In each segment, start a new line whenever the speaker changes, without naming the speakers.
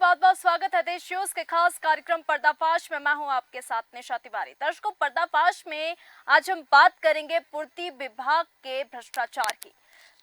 बहुत बहुत स्वागत है देश न्यूज के खास कार्यक्रम पर्दाफाश में। मैं हूं आपके साथ निशा तिवारी। दर्शकों, पर्दाफाश में आज हम बात करेंगे पूर्ति विभाग के भ्रष्टाचार की।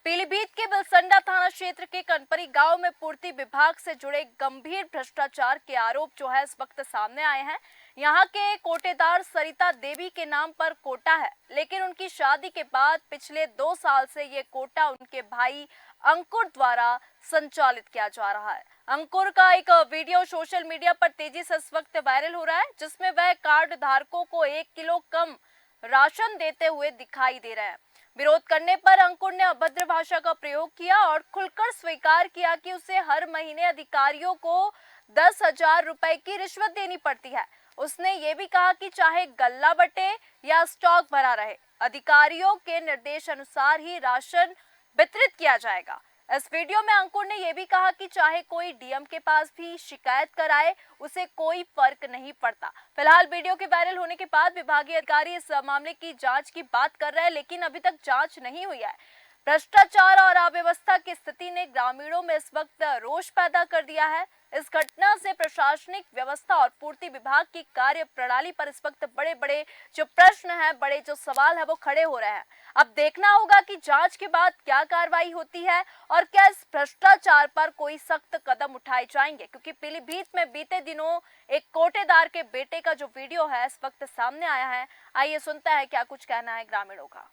पीलीभीत के बिलसंडा थाना क्षेत्र के कनपरी गांव में पूर्ति विभाग से जुड़े गंभीर भ्रष्टाचार के आरोप जो है इस वक्त सामने आए हैं। यहाँ के कोटेदार सरिता देवी के नाम पर कोटा है, लेकिन उनकी शादी के बाद पिछले 2 साल से ये कोटा उनके भाई अंकुर द्वारा संचालित किया जा रहा है। अंकुर का एक वीडियो सोशल मीडिया पर तेजी से इस वक्त वायरल हो रहा है, जिसमें वह कार्ड धारकों को 1 किलो कम राशन देते हुए दिखाई दे रहे हैं। विरोध करने पर अंकुर ने अभद्र भाषा का प्रयोग किया और खुलकर स्वीकार किया कि उसे हर महीने अधिकारियों को 10,000 रुपए की रिश्वत देनी पड़ती है। उसने ये भी कहा कि चाहे गल्ला बटे या स्टॉक भरा रहे, अधिकारियों के निर्देश अनुसार ही राशन वितरित किया जाएगा। इस वीडियो में अंकुर ने यह भी कहा कि चाहे कोई डीएम के पास भी शिकायत कराए, उसे कोई फर्क नहीं पड़ता। फिलहाल वीडियो के वायरल होने के बाद विभागीय अधिकारी इस मामले की जांच की बात कर रहे हैं, लेकिन अभी तक जांच नहीं हुई है। भ्रष्टाचार और अव्यवस्था की स्थिति ने ग्रामीणों में इस वक्त रोष पैदा कर दिया है। इस घटना से प्रशासनिक व्यवस्था और पूर्ति विभाग की कार्य प्रणाली पर इस वक्त बड़े बड़े जो प्रश्न है, बड़े जो सवाल है वो खड़े हो रहे हैं। अब देखना होगा कि जांच के बाद क्या कार्रवाई होती है और क्या इस भ्रष्टाचार पर कोई सख्त कदम उठाए जाएंगे, क्योंकि पीलीभीत में बीते दिनों एक कोटेदार के बेटे का जो वीडियो है इस वक्त सामने आया है। आइए सुनते हैं क्या कुछ कहना है ग्रामीणों का।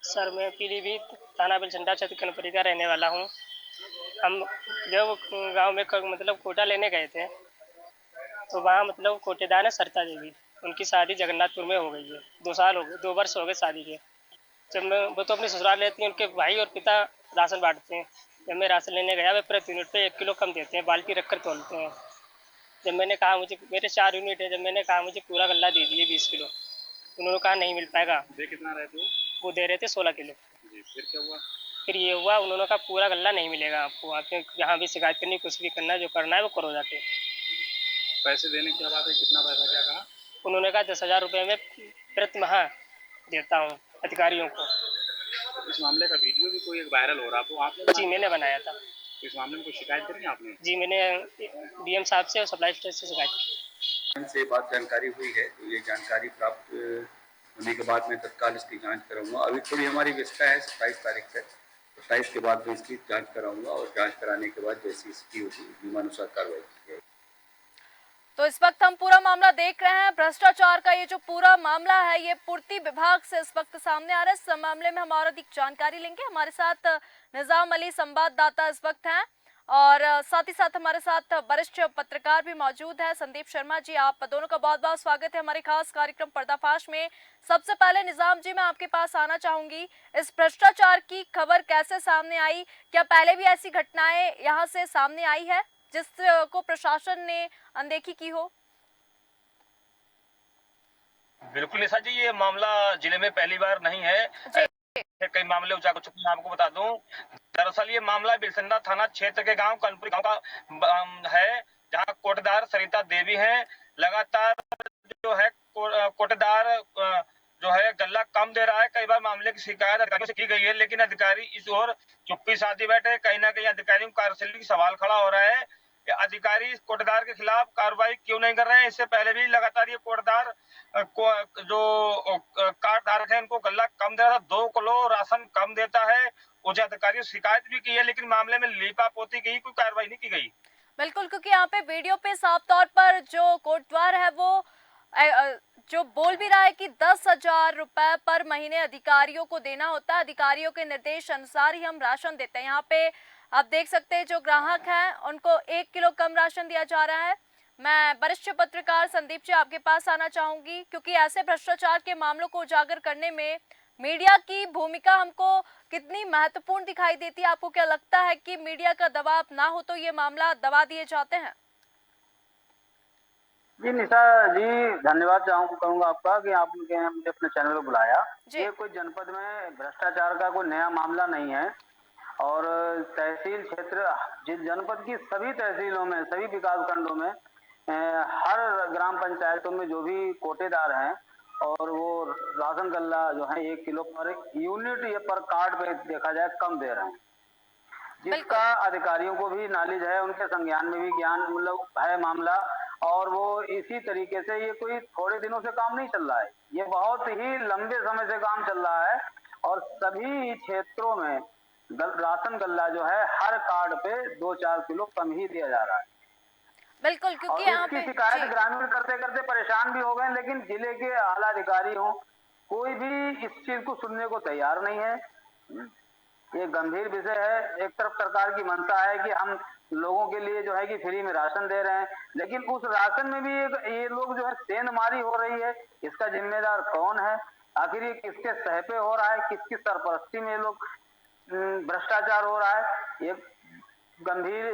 सर, मैं पीलीभीत थाना बिलसंडा क्षेत्र कनपरी का रहने वाला हूँ। हम जब गांव में कोटा लेने गए थे, तो वहाँ कोटेदार है सरिता देवी। उनकी शादी जगन्नाथपुर में हो गई है। 2 साल हो गए, 2 वर्ष हो गए शादी के। जब मैं वो तो अपने ससुराल रहती हैं, उनके भाई और पिता राशन बांटते हैं। जब मैं राशन लेने गया, वे प्रति यूनिट पे 1 किलो कम देते हैं, बाल्टी रख कर तोलते हैं। जब मैंने कहा मुझे, मेरे 4 यूनिट है, जब मैंने कहा मुझे पूरा गल्ला दे दिए 20 किलो, उन्होंने कहा नहीं मिल पाएगा।
दे कितना रहे थे?
वो दे रहे थे 16 किलो।
जी, फिर क्या हुआ?
फिर ये हुआ, उन्होंने कहा पूरा गल्ला नहीं मिलेगा आपको, आपके यहाँ भी शिकायत करनी, कुछ भी करना है, जो करना है वो करो जाके।
पैसे देने की बात है, कितना पैसा क्या कहा?
उन्होंने कहा 10,000 रुपये में प्रति माह देता हूँ अधिकारियों को।
इस मामले का वीडियो भी कोई एक वायरल हो रहा, तो आपने?
जी, मैंने बनाया था।
इस मामले में कोई शिकायत करी आपने?
जी, मैंने डीएम साहब से और सप्लाई स्टेशन से शिकायत की।
से बात जानकारी हुई है, तो ये जानकारी प्राप्त होने के बाद मैं तत्काल इसकी जांच कराऊंगा। अभी थोड़ी हमारी व्यवस्था है 27 तारीख तक, 27 के बाद मैं इसकी जांच कराऊंगा और जांच कराने के बाद जैसी इसकी होगी नियमानुसार कार्रवाई की जाएगी।
तो इस वक्त हम पूरा मामला देख रहे हैं। भ्रष्टाचार का ये जो पूरा मामला है, ये पूर्ति विभाग से इस वक्त सामने आ रहा है। इस मामले में हम और अधिक जानकारी लेंगे। हमारे साथ निजाम अली संवाददाता इस वक्त हैं और साथ ही साथ हमारे साथ वरिष्ठ पत्रकार भी मौजूद है, संदीप शर्मा जी। आप दोनों का बहुत बहुत स्वागत है हमारे खास कार्यक्रम पर्दाफाश में। सबसे पहले निजाम जी, मैं आपके पास आना चाहूंगी। इस भ्रष्टाचार की खबर कैसे सामने आई? क्या पहले भी ऐसी घटनाएं यहाँ से सामने आई है जिसको प्रशासन ने अनदेखी की हो?
बिल्कुल निशा जी, ये मामला जिले में पहली बार नहीं है। कई मामले उजागर चुके हैं, आपको बता दूं। दरअसल ये मामला बिलसंडा थाना क्षेत्र के गांव कनपुरी गांव का है, जहां कोटेदार सरिता देवी हैं। लगातार जो है कोटेदार जो है गल्ला कम दे रहा है। कई बार मामले की शिकायत अधिकारियों से की गई है, लेकिन अधिकारी इस ओर चुप्पी साधी बैठे। कहीं ना कहीं अधिकारियों की कार्यशैली की सवाल खड़ा हो रहा है कि अधिकारी कोटेदार के खिलाफ कार्रवाई क्यों नहीं कर रहे हैं। इससे पहले भी लगातार ये कोटेदार जो कार्ड धारक है, इनको गल्ला कम दे रहा था, 2 किलो राशन कम देता है। उच्च अधिकारियों से शिकायत भी की है, लेकिन मामले में लीपापोती की, कोई कार्रवाई नहीं की गई।
बिल्कुल, क्योंकि यहाँ पे वीडियो पे साफ तौर पर जो कोटद्वार है वो जो बोल भी रहा है कि 10,000 रुपए पर महीने अधिकारियों को देना होता है। अधिकारियों के निर्देश अनुसार ही हम राशन देते हैं। यहाँ पे आप देख सकते हैं जो ग्राहक हैं उनको 1 किलो कम राशन दिया जा रहा है। मैं वरिष्ठ पत्रकार संदीप जी आपके पास आना चाहूंगी, क्योंकि ऐसे भ्रष्टाचार के मामलों को उजागर करने में मीडिया की भूमिका हमको कितनी महत्वपूर्ण दिखाई देती है? आपको क्या लगता है कि मीडिया का दबाव ना हो तो ये मामला दबा दिए जाते हैं?
जी निशा जी, धन्यवाद करूंगा आपका कि आपने मुझे अपने चैनल पे बुलाया। ये कोई जनपद में भ्रष्टाचार का कोई नया मामला नहीं है और तहसील क्षेत्र, जिस जनपद की सभी तहसीलों में, सभी विकास खंडों में, हर ग्राम पंचायतों में जो भी कोटेदार हैं और वो राशन गल्ला जो है 1 किलो पर यूनिट या पर कार्ड पे देखा जाए कम दे रहे हैं। जिसका अधिकारियों को भी नॉलेज है, उनके संज्ञान में भी ज्ञान मतलब है मामला। और वो इसी तरीके से, ये कोई थोड़े दिनों से काम नहीं चल रहा है, ये बहुत ही लंबे समय से काम चल रहा है। और सभी क्षेत्रों में राशन गल्ला जो है हर कार्ड पे 2-4 किलो कम ही दिया जा रहा है।
बिल्कुल,
और
क्योंकि यहाँ
इसकी
पे
शिकायत
जी,
ग्रामीण करते करते परेशान भी हो गए, लेकिन जिले के आला अधिकारी हो, कोई भी इस चीज को सुनने को तैयार नहीं है। ये गंभीर विषय है। एक तरफ सरकार की मंशा है कि हम लोगों के लिए जो है कि फ्री में राशन दे रहे हैं, लेकिन उस राशन में भी ये लोग जो है सेंधमारी हो रही है। इसका जिम्मेदार कौन है? आखिर ये किसके सह पे हो रहा है? किसकी सरपरस्ती में ये लोग भ्रष्टाचार हो रहा है? ये गंभीर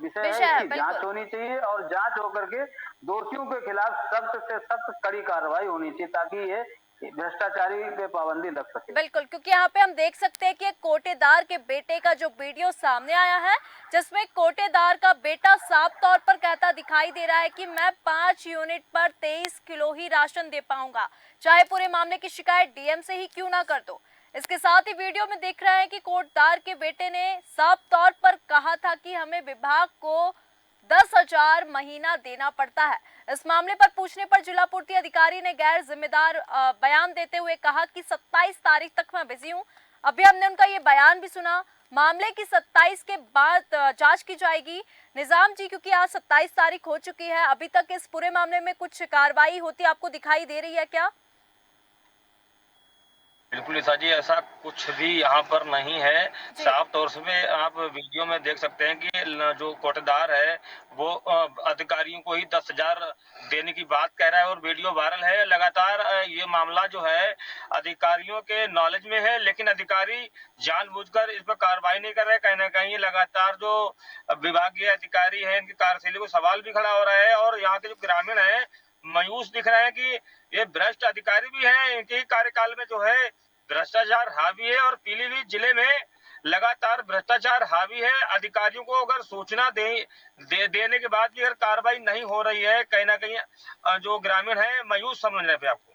विषय है, इसकी जांच
बिल्कुल।
होनी चाहिए और जांच होकर के दोषियों के खिलाफ सख्त से सख्त कड़ी कार्रवाई होनी चाहिए, ताकि ये भ्रष्टाचारी पे पाबंदी लग सके।
बिल्कुल, क्योंकि यहाँ पे हम देख सकते हैं कि एक कोटेदार के बेटे का जो वीडियो सामने आया है, जिसमें कोटेदार का बेटा साफ तौर पर कहता दिखाई दे रहा है कि मैं 5 यूनिट पर 23 किलो ही राशन दे पाऊंगा, चाहे पूरे मामले की शिकायत डीएम से ही क्यों ना कर दो। इसके साथ ही वीडियो में देख रहे हैं कि कोटेदार के बेटे ने साफ तौर पर कहा था कि हमें विभाग को 10,000 महीना देना पड़ता है। इस मामले पर पूछने पर जिला पूर्ति अधिकारी ने गैर जिम्मेदार बयान देते हुए कहा कि 27 तारीख तक मैं बिजी हूं। अभी हमने उनका ये बयान भी सुना। मामले की 27 के बाद जांच की जाएगी। निजाम जी, क्योंकि आज 27 तारीख हो चुकी है, अभी तक इस पूरे मामले में कुछ कार्रवाई होती आपको दिखाई दे रही है क्या?
बिल्कुल निशा जी, ऐसा कुछ भी यहाँ पर नहीं है। साफ तौर से आप वीडियो में देख सकते हैं कि जो कोटेदार है वो अधिकारियों को ही 10,000 देने की बात कह रहा है और वीडियो वायरल है। लगातार ये मामला जो है अधिकारियों के नॉलेज में है, लेकिन अधिकारी जानबूझकर इस पर कार्रवाई नहीं कर रहे। कहीं ना कहीं लगातार जो विभागीय अधिकारी हैं, इनकी कार्यशैली को सवाल भी खड़ा हो रहा है और यहाँ के जो ग्रामीण है मायूस दिख रहे हैं कि ये भ्रष्ट अधिकारी भी हैं, इनके ही कार्यकाल में जो है भ्रष्टाचार हावी है और पीलीभीत जिले में लगातार भ्रष्टाचार हावी है। अधिकारियों को अगर सूचना देने के बाद भी अगर कार्रवाई नहीं हो रही है, कहीं ना कहीं जो ग्रामीण है मायूस समझ रहे हैं आपको।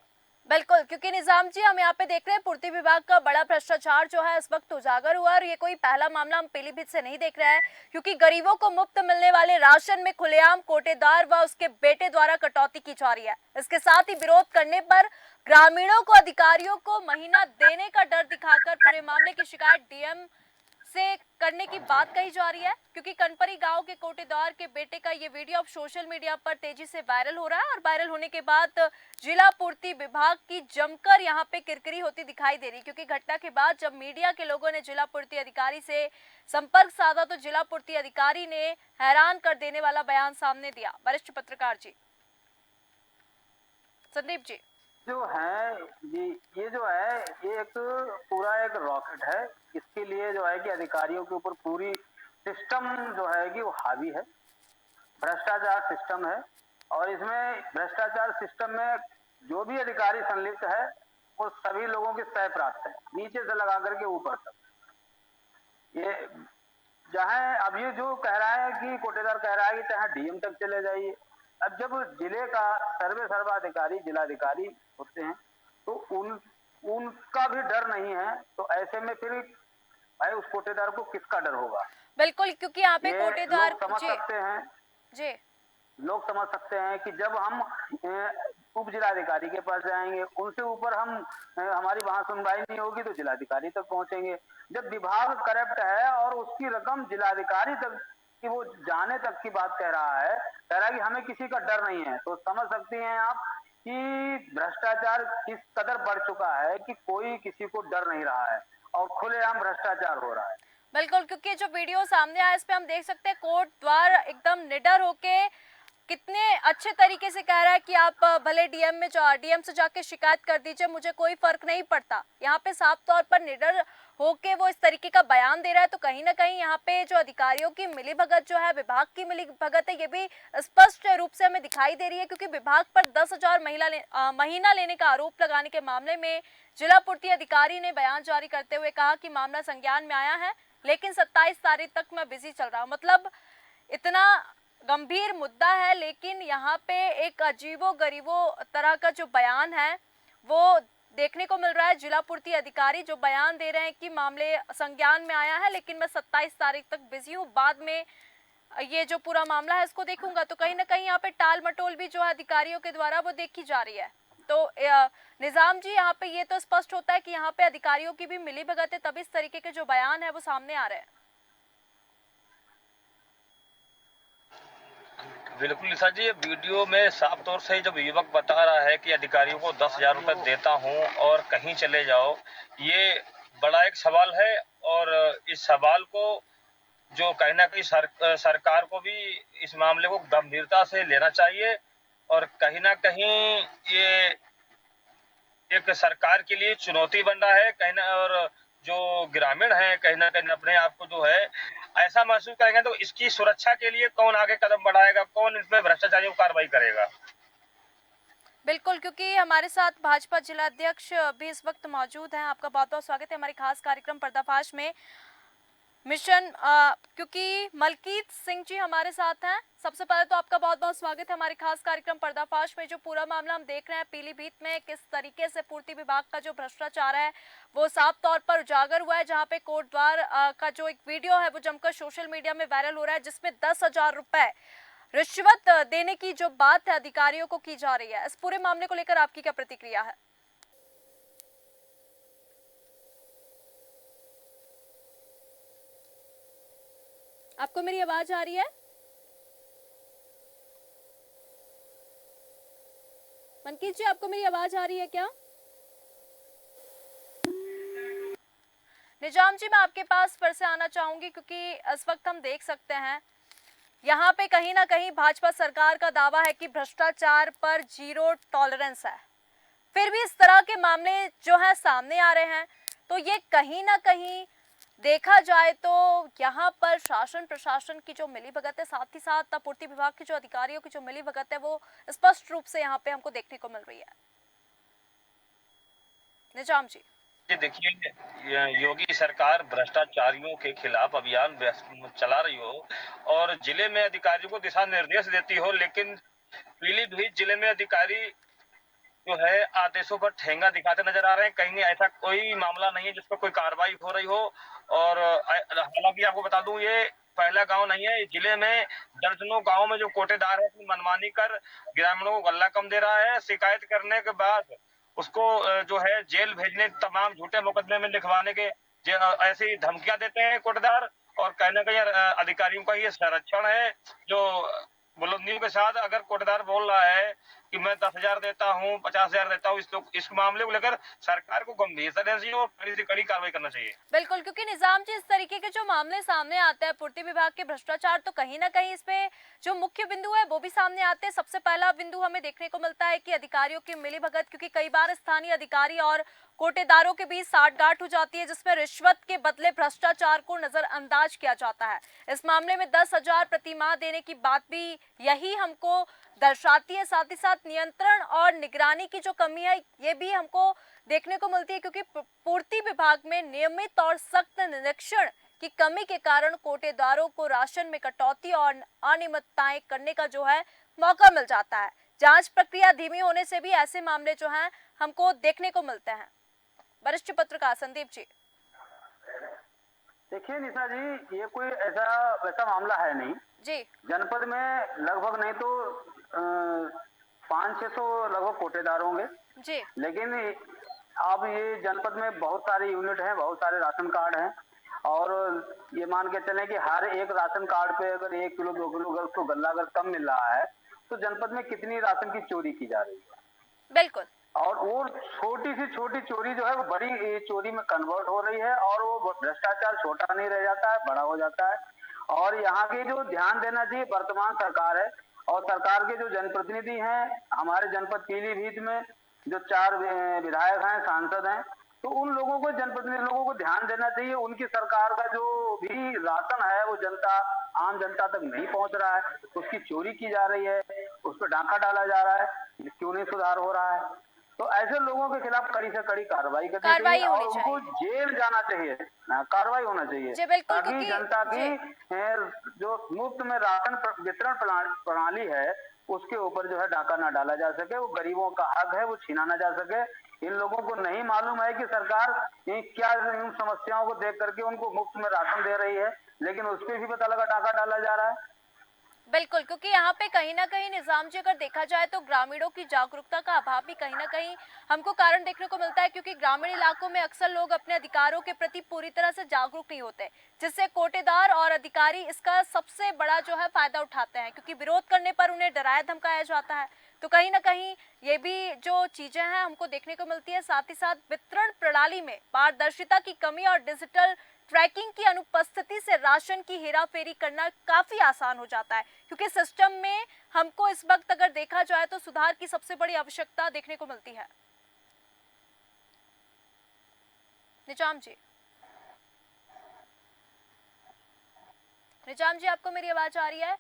बिल्कुल, क्योंकि निजाम जी, हम यहाँ पे देख रहे हैं पूर्ति विभाग का बड़ा भ्रष्टाचार जो है इस वक्त उजागर हुआ और ये कोई पहला मामला हम पीलीभीत से नहीं देख रहे हैं, क्योंकि गरीबों को मुफ्त मिलने वाले राशन में खुलेआम कोटेदार व उसके बेटे द्वारा कटौती की जा रही है। इसके साथ ही विरोध करने पर ग्रामीणों को अधिकारियों को महीना देने का डर दिखाकर पूरे मामले की शिकायत डीएम से करने की बात कही जा रही है, क्योंकि कनपरी गांव के कोटेदार के बेटे का ये वीडियो अब सोशल मीडिया पर तेजी से वायरल हो रहा है और वायरल होने के बाद जिला पूर्ति विभाग की जमकर यहां पे किरकिरी होती दिखाई दे रही, क्योंकि घटना के बाद जब मीडिया के लोगों ने जिला पूर्ति अधिकारी से संपर्क साधा तो जिला पूर्ति अधिकारी ने हैरान कर देने वाला बयान सामने दिया। वरिष्ठ पत्रकार जी संदीप जी,
जो है ये जो है ये एक पूरा एक रॉकेट है। इसके लिए जो है कि अधिकारियों के ऊपर पूरी सिस्टम जो है कि वो हावी है, भ्रष्टाचार सिस्टम है। और इसमें भ्रष्टाचार सिस्टम में जो भी अधिकारी संलिप्त है वो सभी लोगों के सह प्राप्त है, नीचे से लगा करके ऊपर तक। ये जहां अब ये जो कह रहा है कि कोटेदार कह रहा है कि चाहे डीएम तक चले जाइए। अब जब जिले का सर्वाधिकारी जिलाधिकारी होते हैं तो उनका भी डर नहीं है, तो ऐसे में फिर भाई उस कोटेदार को किसका डर होगा?
बिल्कुल, क्योंकि यहाँ पे कोटेदार
लोग समझ सकते हैं
जी,
लोग समझ सकते हैं कि जब हम उप जिलाधिकारी के पास जाएंगे, उनसे ऊपर हम हमारी वहां सुनवाई नहीं होगी तो जिलाधिकारी तक पहुंचेंगे। जब विभाग करप्ट है और उसकी रकम जिलाधिकारी तक कि वो जाने तक की बात कह रहा है कि हमें किसी का डर नहीं है, तो समझ सकती हैं आप कि भ्रष्टाचार किस कदर बढ़ चुका है कि कोई किसी को डर नहीं रहा है और खुलेआम भ्रष्टाचार हो रहा है।
बिल्कुल, क्योंकि जो वीडियो सामने आया इस पे हम देख सकते हैं कोर्ट द्वार एकदम निडर होके कितने अच्छे तरीके से कह रहा है कि आप भले डीएम से जाके शिकायत कर दीजिए, मुझे कोई फर्क नहीं पड़ता। यहाँ पे साफ तौर पर निडर होके वो इस तरीके का बयान दे रहा है, तो कहीं ना कहीं यहाँ पे जो अधिकारियों की मिलीभगत जो है, विभाग की मिलीभगत है, ये भी स्पष्ट रूप से हमें दिखाई दे रही है। क्योंकि विभाग पर 10,000 महीना लेने का आरोप लगाने के मामले में जिला पूर्ति अधिकारी ने बयान जारी करते हुए कहा कि मामला संज्ञान में आया है, लेकिन 27 तारीख तक मैं बिजी चल रहा हूँ। मतलब इतना गंभीर मुद्दा है, लेकिन यहाँ पे एक अजीबो गरीबो तरह का जो बयान है वो देखने को मिल रहा है जिला पूर्ति अधिकारी जो बयान दे रहे हैं कि मामले संज्ञान में आया है, लेकिन मैं 27 तारीख तक बिजी हूँ, बाद में ये जो पूरा मामला है इसको देखूंगा। तो कहीं ना कहीं यहाँ पे टाल मटोल भी जो है अधिकारियों के द्वारा वो देखी जा रही है। तो निजाम जी, यहाँ पे ये तो स्पष्ट होता है कि यहाँ पे अधिकारियों की भी मिली भगत है, तभी इस तरीके के जो बयान है वो सामने आ रहे हैं।
बिल्कुल निशा जी, ये वीडियो में साफ तौर से जब युवक बता रहा है कि अधिकारियों को 10,000 रुपए देता हूं और कहीं चले जाओ, ये बड़ा एक सवाल है। और इस सवाल को जो कहीं ना कहीं सरकार को भी इस मामले को गंभीरता से लेना चाहिए। और कहीं ना कहीं ये एक सरकार के लिए चुनौती बन रहा है कहीं ना। और जो ग्रामीण है कहीं ना कहीं अपने आप को जो है ऐसा महसूस करेंगे, तो इसकी सुरक्षा के लिए कौन आगे कदम बढ़ाएगा, कौन इसमें भ्रष्टाचारियों को कार्रवाई करेगा।
बिल्कुल, क्योंकि हमारे साथ भाजपा जिला अध्यक्ष भी इस वक्त मौजूद हैं। आपका बहुत बहुत स्वागत है हमारे खास कार्यक्रम पर्दाफाश में। मिशन क्योंकि मलकीत सिंह जी हमारे साथ हैं, सबसे पहले तो आपका बहुत बहुत स्वागत है हमारे खास कार्यक्रम पर्दाफाश में। जो पूरा मामला हम देख रहे हैं पीलीभीत में, किस तरीके से पूर्ति विभाग का जो भ्रष्टाचार है वो साफ तौर पर उजागर हुआ है, जहां पे कोट द्वार का जो एक वीडियो है वो जमकर सोशल मीडिया में वायरल हो रहा है, जिसमें 10,000 रुपए रिश्वत देने की जो बात है अधिकारियों को की जा रही है। इस पूरे मामले को लेकर आपकी क्या प्रतिक्रिया है? आपको मेरी आवाज आ रही है? मनकीत जी, आपको मेरी आवाज आ रही है क्या? निजाम जी, मैं आपके पास फिर से आना चाहूंगी, क्योंकि इस वक्त हम देख सकते हैं यहाँ पे कहीं ना कहीं भाजपा सरकार का दावा है कि भ्रष्टाचार पर जीरो टॉलरेंस है, फिर भी इस तरह के मामले जो है सामने आ रहे हैं। तो ये कहीं ना कहीं देखा जाए तो यहाँ पर शासन प्रशासन की जो मिलीभगत है, साथ ही साथ पूर्ति विभाग के जो अधिकारियों की जो मिलीभगत है, वो स्पष्ट रूप से यहाँ पे हमको देखने को मिल रही है। निजाम जी,
देखिए, योगी सरकार भ्रष्टाचारियों के खिलाफ अभियान चला रही हो और जिले में अधिकारियों को दिशा निर्देश देती हो, लेकिन पीलीभीत जिले में अधिकारी जो है आदेशों पर ठेंगा दिखाते नजर आ रहे हैं। कहीं ऐसा कोई मामला नहीं है जिस पर कोई कार्रवाई हो रही हो। और हालांकि आपको बता दूं, ये पहला गांव नहीं है, जिले में दर्जनों गांव में जो कोटेदार है अपनी मनमानी कर ग्रामीणों को गल्ला कम दे रहा है। शिकायत करने के बाद उसको जो है जेल भेजने, तमाम झूठे मुकदमे में लिखवाने के ऐसी धमकियां देते हैं कोटेदार। और कहीं ना कहीं अधिकारियों का ये संरक्षण है, जो बुलंदियों के साथ अगर कोटेदार बोल रहा है कि मैं 10,000 देता हूँ, 50,000 देता हूँ, इस मामले को लेकर सरकार को गंभीरता लेना चाहिए और कड़ी से कड़ी कार्रवाई करना चाहिए।
बिल्कुल, क्योंकि निजाम जी, इस तरीके के जो मामले सामने आते हैं पूर्ति विभाग के भ्रष्टाचार, तो कहीं ना कहीं इसपे जो मुख्य बिंदु है वो भी सामने आते हैं। सबसे पहला बिंदु हमें देखने को मिलता है कि अधिकारियों की मिलीभगत, क्योंकि कई बार स्थानीय अधिकारी और कोटेदारों के बीच साठगांठ हो जाती है, जिसमें रिश्वत के बदले भ्रष्टाचार को नजरअंदाज किया जाता है। इस मामले में 10,000 प्रति माह देने की बात भी यही हमको दर्शाती है। साथ ही साथ नियंत्रण और निगरानी की जो कमी है ये भी हमको देखने को मिलती है, क्योंकि पूर्ति विभाग में नियमित और सख्त निरीक्षण की कमी के कारण कोटेदारों को राशन में कटौती और अनियमितताएं करने का जो है मौका मिल जाता है। जांच प्रक्रिया धीमी होने से भी ऐसे मामले जो हैं हमको देखने को मिलते हैं। वरिष्ठ पत्रकार संदीप जी।
देखिए निशा जी, ये कोई वैसा मामला है नहीं
जी।
जनपद में लगभग नहीं तो 500-600 लगभग कोटेदार होंगे
जी।
लेकिन अब ये जनपद में बहुत सारे यूनिट हैं, बहुत सारे राशन कार्ड हैं, और ये मान के चलें कि हर एक राशन कार्ड पे अगर 1 किलो 2 किलो उसको गल्ला अगर कम मिल रहा है तो जनपद में कितनी राशन की चोरी की जा रही है।
बिल्कुल। और
वो छोटी सी छोटी चोरी जो है वो बड़ी चोरी में कन्वर्ट हो रही है, और वो भ्रष्टाचार छोटा नहीं रह जाता है, बड़ा हो जाता है। और यहाँ के जो ध्यान देना चाहिए वर्तमान सरकार है और सरकार के जो जनप्रतिनिधि हैं, हमारे जनपद पीलीभीत में जो 4 विधायक हैं, सांसद हैं, तो उन लोगों को, जनप्रतिनिधि लोगों को ध्यान देना चाहिए। उनकी सरकार का जो भी राशन है वो आम जनता तक नहीं पहुंच रहा है, उसकी चोरी की जा रही है, उस पर डाका डाला जा रहा है, क्यों नहीं सुधार हो रहा है। तो ऐसे लोगों के खिलाफ कड़ी से कड़ी कार्रवाई करनी चाहिए और उनको जेल जाना चाहिए, कार्रवाई होना चाहिए, ताकि जनता की जो मुफ्त में राशन वितरण प्रणाली है उसके ऊपर जो है डाका ना डाला जा सके, वो गरीबों का हक है वो छीना ना जा सके। इन लोगों को नहीं मालूम है कि सरकार क्या इन समस्याओं को देख करके उनको मुफ्त में राशन दे रही है, लेकिन उस पर भी पता लगा टाका डाला जा रहा है।
बिल्कुल, क्योंकि यहाँ पे कहीं ना कहीं निजाम जी अगर देखा जाए तो ग्रामीणों की जागरूकता का अभाव भी कहीं ना कहीं हमको कारण देखने को मिलता है, क्योंकि ग्रामीण इलाकों में अक्सर लोग अपने अधिकारों के प्रति पूरी तरह से जागरूक नहीं होते, जिससे कोटेदार और अधिकारी इसका सबसे बड़ा जो है फायदा उठाते हैं, क्योंकि विरोध करने पर उन्हें डराया धमकाया जाता है। तो कहीं ना कहीं ये भी जो चीजें हैं हमको देखने को मिलती है। साथ ही साथ वितरण प्रणाली में पारदर्शिता की कमी और डिजिटल ट्रैकिंग की अनुपस्थिति से राशन की हेराफेरी करना काफी आसान हो जाता है, क्योंकि सिस्टम में हमको इस वक्त अगर देखा जाए तो सुधार की सबसे बड़ी आवश्यकता देखने को मिलती है। निजाम जी, निजाम जी, आपको मेरी आवाज आ रही है?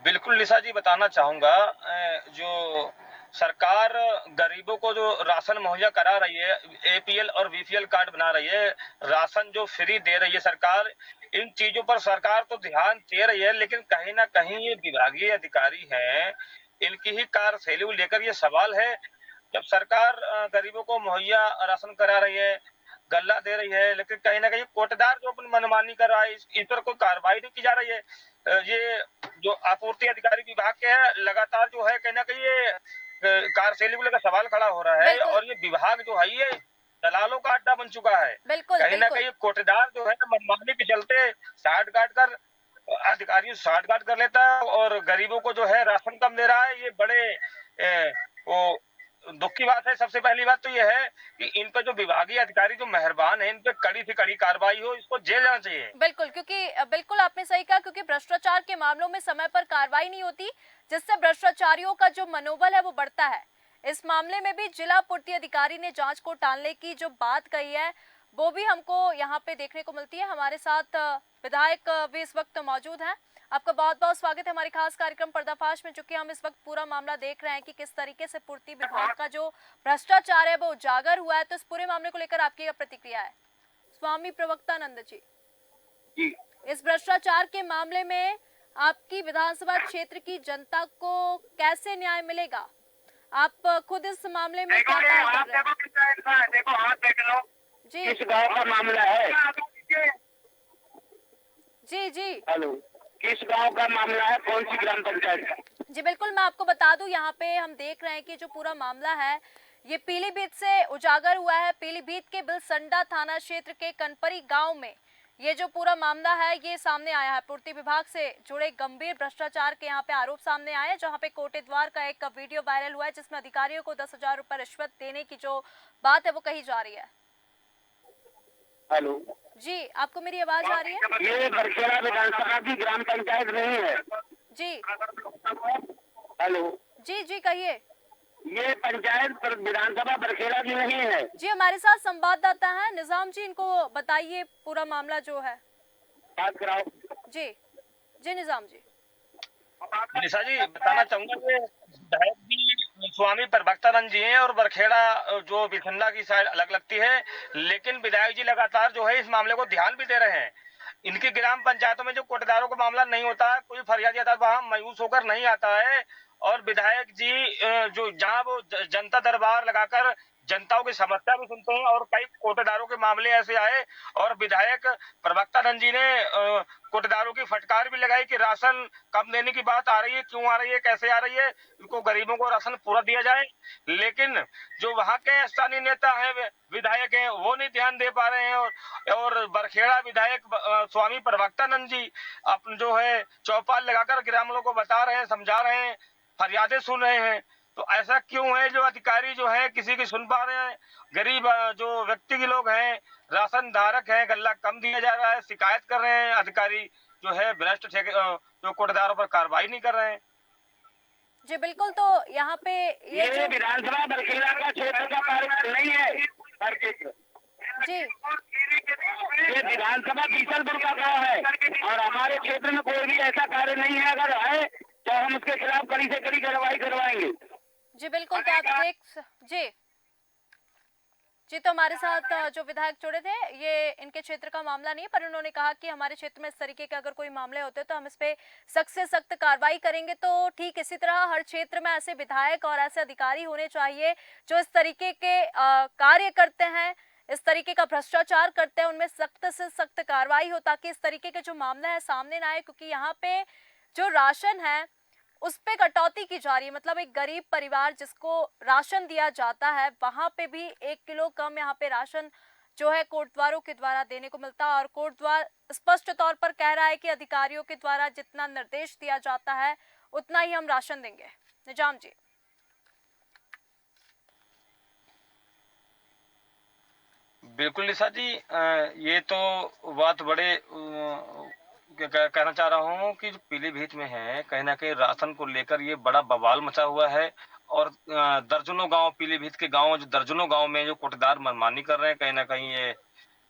बिल्कुल निशा जी, बताना चाहूंगा जो सरकार गरीबों को जो राशन मुहैया करा रही है, एपीएल और बीपीएल कार्ड बना रही है, राशन जो फ्री दे रही है सरकार, इन चीजों पर सरकार तो ध्यान दे रही है, लेकिन कहीं ना कहीं ये विभागीय अधिकारी हैं, इनकी ही कार्यशैली को लेकर ये सवाल है। जब सरकार गरीबों को मुहैया राशन करा रही है, गल्ला दे रही है, लेकिन कहीं ना कहीं कोटेदार जो अपनी मनमानी कर रहा है, इस पर कोई कार्रवाई नहीं की जा रही है। ये जो आपूर्ति अधिकारी विभाग के हैं, लगातार जो है कहीं ना कहीं ये कार्यशैली को लेकर सवाल खड़ा हो रहा है, और ये विभाग जो है ये दलालों का अड्डा बन चुका है। कहीं ना कहीं कोटेदार जो है मनमानी के चलते साठ गांठ कर अधिकारियों साठ गांठ कर लेता है, और गरीबों को जो है राशन कम दे रहा है। ये बड़े वो दुख की बात है। सबसे पहली बात तो ये है कि इन पर जो विभागीय अधिकारी जो मेहरबान है, इन पे कड़ी से कड़ी कार्रवाई हो, इसको जेल जाना चाहिए।
बिल्कुल, क्योंकि बिल्कुल आपने सही कहा, क्योंकि भ्रष्टाचार के मामलों में समय पर कार्रवाई नहीं होती, जिससे भ्रष्टाचारियों का जो मनोबल है वो बढ़ता है। इस मामले में भी जिला पूर्ति अधिकारी ने जांच को टालने की जो बात कही है वो भी हमको यहाँ पे देखने को मिलती है। हमारे साथ विधायक भी इस वक्त मौजूद हैं। आपका बहुत बहुत स्वागत है हमारे खास कार्यक्रम पर्दाफाश में, चूंकि हम इस वक्त पूरा मामला देख रहे हैं कि किस तरीके से पूर्ति विभाग का जो भ्रष्टाचार है वो उजागर हुआ है। तो इस पूरे मामले को लेकर आपकी क्या प्रतिक्रिया है? स्वामी प्रवक्तानंद जी, इस भ्रष्टाचार के मामले में आपकी विधानसभा क्षेत्र की जनता को कैसे न्याय मिलेगा? आप खुद इस मामले में क्या कार्य कर रहे हैं?
देखो हाथ देख लो
जी
किस गांव का मामला है।
जी जी
हेलो, किस गांव का मामला है, कौन सी ग्राम पंचायत का?
जी बिल्कुल, मैं आपको बता दूं, यहाँ पे हम देख रहे हैं कि जो पूरा मामला है ये पीलीभीत से उजागर हुआ है। पीलीभीत के बिलसंडा थाना क्षेत्र के कनपरी गांव में ये जो पूरा मामला है ये सामने आया है। पूर्ति विभाग से जुड़े गंभीर भ्रष्टाचार के यहाँ पे आरोप सामने आए हैं, जहाँ पे कोटेद्वार का एक वीडियो वायरल हुआ है जिसमें अधिकारियों को 10,000 रुपए रिश्वत देने की जो बात है वो कही जा रही है।
हेलो
जी, आपको मेरी आवाज आ रही है?
ये बरखेड़ा विधानसभा की ग्राम पंचायत नहीं है।
जी
हेलो
जी जी कहिए।
ये पंचायत विधानसभा बरखेड़ा की नहीं है।
जी, हमारे साथ संवाददाता हैं निजाम जी, इनको बताइए पूरा मामला जो है।
बात कराओ।
जी जी निजाम जी।
निशा जी, बताना चाहूंगा कि विधायक भी स्वामी प्रवक्तानंद जी हैं और बरखेड़ा जो बिलखंडा की साइड अलग लगती है, लेकिन विधायक जी लगातार जो है इस मामले को ध्यान भी दे रहे हैं। इनकी ग्राम पंचायतों में जो कोटेदारों का मामला नहीं होता है, कोई फरियादी आता है वहां मायूस होकर नहीं आता है, और विधायक जी जो जहां वो जनता दरबार लगाकर जनताओं की समस्या भी सुनते हैं, और कई कोटेदारों के मामले ऐसे आए और विधायक प्रवक्तानंद जी ने कोटेदारों की फटकार भी लगाई कि राशन कम देने की बात आ रही है, क्यों आ रही है, कैसे आ रही है, इनको गरीबों को राशन पूरा दिया जाए। लेकिन जो वहां के स्थानीय नेता हैं, विधायक हैं, वो नहीं ध्यान दे पा रहे हैं, और बरखेड़ा विधायक स्वामी प्रवक्तानंद जी अपन जो है चौपाल लगाकर ग्रामीणों को बता रहे हैं, समझा रहे हैं, फरियादें सुन रहे हैं। तो ऐसा क्यों है जो अधिकारी जो है किसी की सुन पा रहे हैं? गरीब जो व्यक्ति के लोग हैं, राशन धारक हैं, गल्ला कम दिया जा रहा है, शिकायत कर रहे हैं, अधिकारी जो है भ्रष्ट जो कोटेदारों पर कार्रवाई नहीं कर रहे हैं।
जी बिल्कुल, तो यहाँ पे ये जो
विधानसभा बरखेड़ा का क्षेत्र का कार्य नहीं है
जी
ये विधानसभा बीसलपुर का गाँव है, और हमारे क्षेत्र में कोई भी ऐसा कार्य नहीं है। अगर है तो हम उसके खिलाफ कड़ी से कड़ी कार्रवाई करवाएंगे।
जी बिल्कुल, तो आप देख जी जी, तो हमारे साथ जो विधायक जुड़े थे, ये इनके क्षेत्र का मामला नहीं है, पर उन्होंने कहा कि हमारे क्षेत्र में इस तरीके के अगर कोई मामले होते हैं तो हम इस पे सख्त से सख्त कार्रवाई करेंगे। तो ठीक इसी तरह हर क्षेत्र में ऐसे विधायक और ऐसे अधिकारी होने चाहिए जो इस तरीके के कार्य करते हैं, इस तरीके का भ्रष्टाचार करते हैं, उनमें सख्त से सख्त कार्रवाई हो ताकि इस तरीके के जो मामले हैं सामने ना आए। क्योंकि यहाँ पे जो राशन है उस पे कटौती की जा रही है। मतलब एक गरीब परिवार जिसको राशन दिया जाता है, वहां पे भी 1 किलो कम यहाँ पे राशन जो है कोटद्वारों के द्वारा देने को मिलता है। और कोटद्वार स्पष्ट तौर पर कह रहा है कि अधिकारियों के द्वारा जितना निर्देश दिया जाता है उतना ही हम राशन देंगे। निजाम जी।
बिल्कुल निशा जी, ये तो बात बड़े कहना चाह रहा हूँ कि जो पीलीभीत में है, कहीं ना कहीं राशन को लेकर ये बड़ा बवाल मचा हुआ है। और दर्जनों गांव, पीलीभीत के गांव, जो दर्जनों गांव में जो कोटदार मनमानी कर रहे हैं, कहीं ना कहीं ये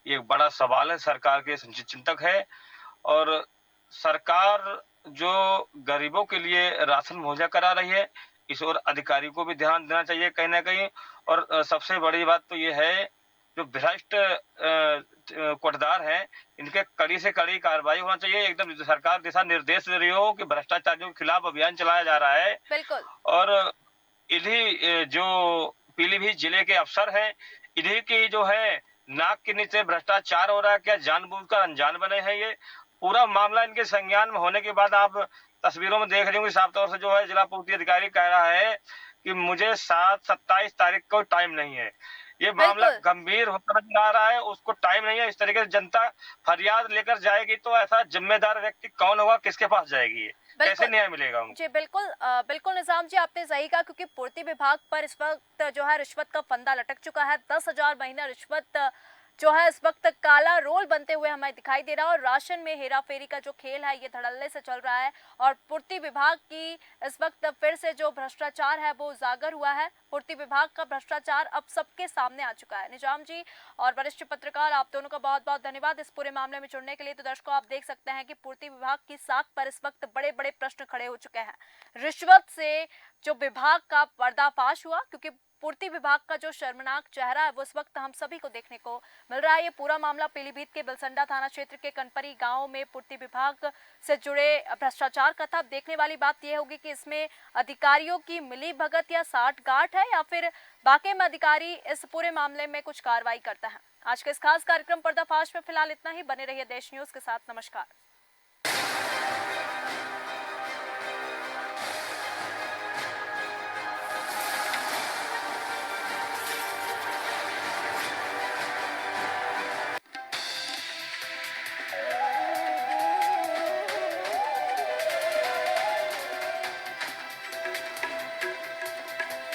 एक बड़ा सवाल है, सरकार के चिंतक है। और सरकार जो गरीबों के लिए राशन मुहैया करा रही है, इस ओर अधिकारी को भी ध्यान देना चाहिए कहीं ना कहीं। और सबसे बड़ी बात तो ये है, जो भ्रष्ट कोटदार हैं, इनके कड़ी से कड़ी कार्रवाई होना चाहिए। एकदम सरकार दिशा निर्देश दे रही हो कि भ्रष्टाचारियों के खिलाफ अभियान चलाया जा रहा है।
बिल्कुल।
और इन्हीं जो पीलीभीत जिले के अफसर हैं, इन्हीं की जो है नाक के नीचे भ्रष्टाचार हो रहा है। क्या जानबूझकर अनजान बने हैं? ये पूरा मामला इनके संज्ञान में होने के बाद आप तस्वीरों में देख रहे होंगे, साफ तौर से जो है जिला पूर्ति अधिकारी कह रहा है कि मुझे 27 तारीख को टाइम नहीं है। ये मामला गंभीर होता नजर आ रहा है, उसको टाइम नहीं है। इस तरीके से जनता फरियाद लेकर जाएगी तो ऐसा जिम्मेदार व्यक्ति कौन होगा, किसके पास जाएगी? कैसे न्याय मिलेगा उनको?
जी बिल्कुल, बिल्कुल निजाम जी, आपने सही कहा। क्योंकि पूर्ति विभाग पर इस वक्त जो है रिश्वत का फंदा लटक चुका है। 10,000 महीना रिश्वत जो है इस वक्त काला रोल बनते हुए हमें दिखाई दे रहा है। और राशन में हेरा फेरी का जो खेल है ये धड़ल्ले से चल रहा है। और पूर्ति विभाग की इस वक्त फिर से जो भ्रष्टाचार है वो उजागर हुआ है। पूर्ति विभाग का भ्रष्टाचार अब सबके सामने आ चुका है। निजाम जी और वरिष्ठ पत्रकार, आप दोनों का बहुत बहुत धन्यवाद इस पूरे मामले में जुड़ने के लिए। तो दर्शकों, आप देख सकते हैं कि पूर्ति विभाग की साख पर इस वक्त बड़े बड़े प्रश्न खड़े हो चुके हैं। रिश्वत से जो विभाग का पर्दाफाश हुआ, क्योंकि पूर्ति विभाग का जो शर्मनाक चेहरा है वो इस वक्त हम सभी को देखने को मिल रहा है। ये पूरा मामला पीलीभीत के बिलसंडा थाना क्षेत्र के कनपरी गांव में पूर्ति विभाग से जुड़े भ्रष्टाचार का था। अब देखने वाली बात यह होगी कि इसमें अधिकारियों की मिली भगत या साठगांठ है, या फिर वाकई में अधिकारी इस पूरे मामले में कुछ कार्रवाई करता है। आज के इस खास कार्यक्रम पर्दाफाश में फिलहाल इतना ही। बने रहिए देश न्यूज के साथ। नमस्कार।